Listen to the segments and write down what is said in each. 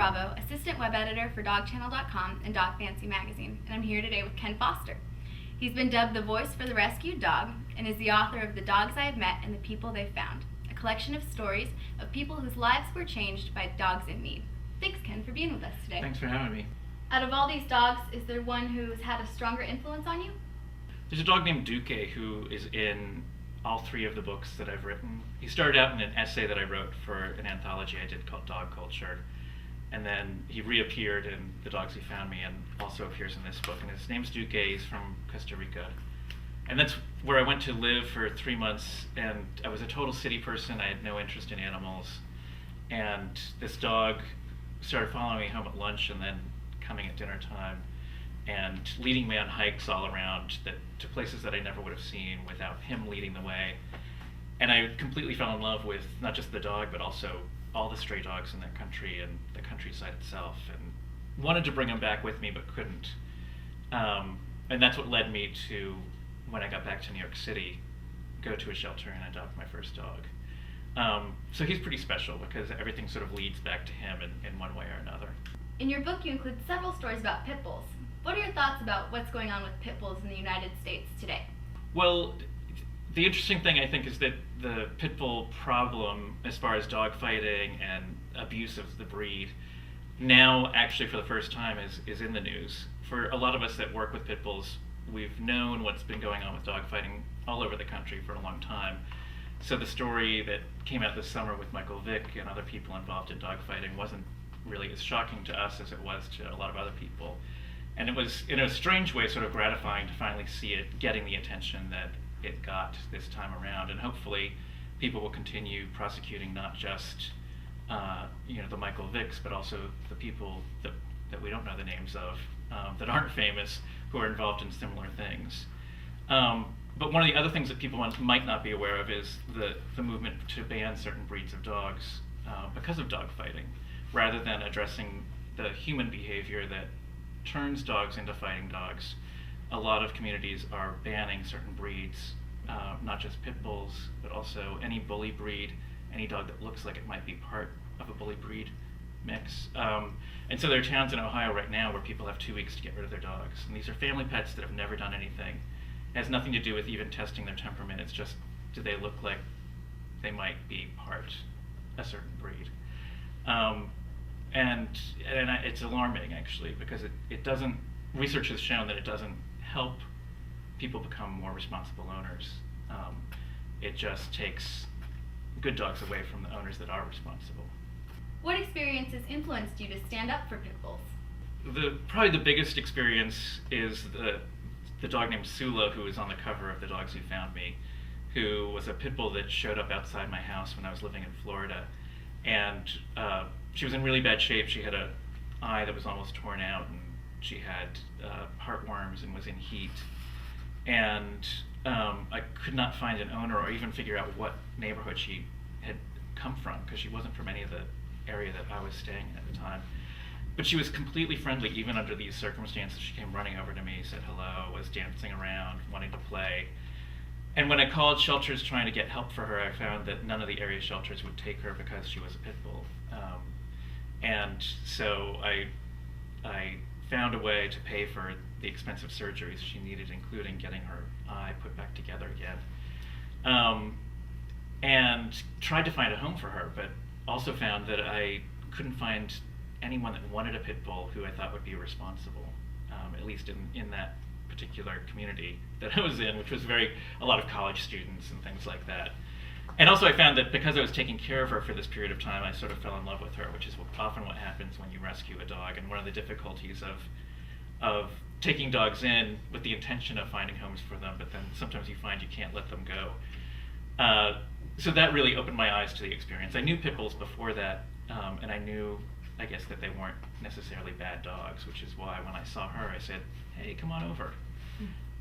Bravo, assistant web editor for DogChannel.com and Dog Fancy magazine, and I'm here today with Ken Foster. He's been dubbed the voice for the rescued dog and is the author of The Dogs I Have Met and the People They Found, a collection of stories of people whose lives were changed by dogs in need. Thanks, Ken, for being with us today. Thanks for having me. Out of all these dogs, is there one who's had a stronger influence on you? There's a dog named Duque who is in all three of the books that I've written. He started out in an essay that I wrote for an anthology I did called Dog Culture, and then he reappeared in The Dogs Who Found Me and also appears in this book. And his name's Duque. He's from Costa Rica. And that's where I went to live for 3 months, and I was a total city person. I had no interest in animals. And this dog started following me home at lunch and then coming at dinner time and leading me on hikes all around to places that I never would have seen without him leading the way. And I completely fell in love with not just the dog, but also all the stray dogs in that country and the countryside itself, and wanted to bring him back with me but couldn't. And that's what led me to, when I got back to New York City, go to a shelter and adopt my first dog. So he's pretty special because everything sort of leads back to him in one way or another. In your book, you include several stories about pit bulls. What are your thoughts about what's going on with pit bulls in the United States today? Well, the interesting thing, I think, is that the pit bull problem, as far as dog fighting and abuse of the breed, now actually for the first time is in the news. For a lot of us that work with pit bulls, we've known what's been going on with dog fighting all over the country for a long time. So the story that came out this summer with Michael Vick and other people involved in dog fighting wasn't really as shocking to us as it was to a lot of other people. And it was, in a strange way, sort of gratifying to finally see it getting the attention that it got this time around. And hopefully people will continue prosecuting not just the Michael Vicks, but also the people that we don't know the names of, that aren't famous, who are involved in similar things. But one of the other things that people might not be aware of is the movement to ban certain breeds of dogs because of dog fighting, rather than addressing the human behavior that turns dogs into fighting dogs. A lot of communities are banning certain breeds, not just pit bulls, but also any bully breed, any dog that looks like it might be part of a bully breed mix. And so there are towns in Ohio right now where people have 2 weeks to get rid of their dogs. And these are family pets that have never done anything. It has nothing to do with even testing their temperament. It's just, do they look like they might be part a certain breed? And it's alarming, actually, because it doesn't, research has shown that it doesn't help people become more responsible owners. It just takes good dogs away from the owners that are responsible. What experiences influenced you to stand up for pit bulls? Probably the biggest experience is the dog named Sula, who is on the cover of The Dogs Who Found Me, who was a pit bull that showed up outside my house when I was living in Florida. And she was in really bad shape. She had an eye that was almost torn out, and she had heartworms and was in heat. And I could not find an owner or even figure out what neighborhood she had come from, because she wasn't from any of the area that I was staying in at the time. But she was completely friendly, even under these circumstances. She came running over to me, said hello, was dancing around, wanting to play. And when I called shelters trying to get help for her, I found that none of the area shelters would take her because she was a pit bull. And so I found a way to pay for the expensive surgeries she needed, including getting her eye put back together again. And tried to find a home for her, but also found that I couldn't find anyone that wanted a pit bull who I thought would be responsible, at least in that particular community that I was in, which was a lot of college students and things like that. And also I found that because I was taking care of her for this period of time, I sort of fell in love with her, which is often what happens when you rescue a dog. And one of the difficulties of taking dogs in with the intention of finding homes for them, but then sometimes you find you can't let them go. So that really opened my eyes to the experience. I knew pit bulls before that, and I knew, I guess, that they weren't necessarily bad dogs, which is why when I saw her, I said, hey, come on over.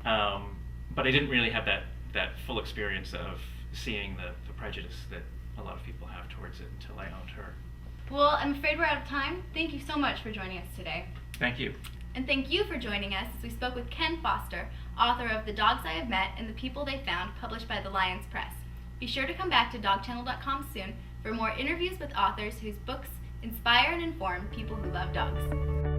But I didn't really have that full experience of seeing the prejudice that a lot of people have towards it until I owned her. Well, I'm afraid we're out of time. Thank you so much for joining us today. Thank you. And thank you for joining us as we spoke with Ken Foster, author of The Dogs I Have Met and the People They Found, published by the Lions Press. Be sure to come back to dogchannel.com soon for more interviews with authors whose books inspire and inform people who love dogs.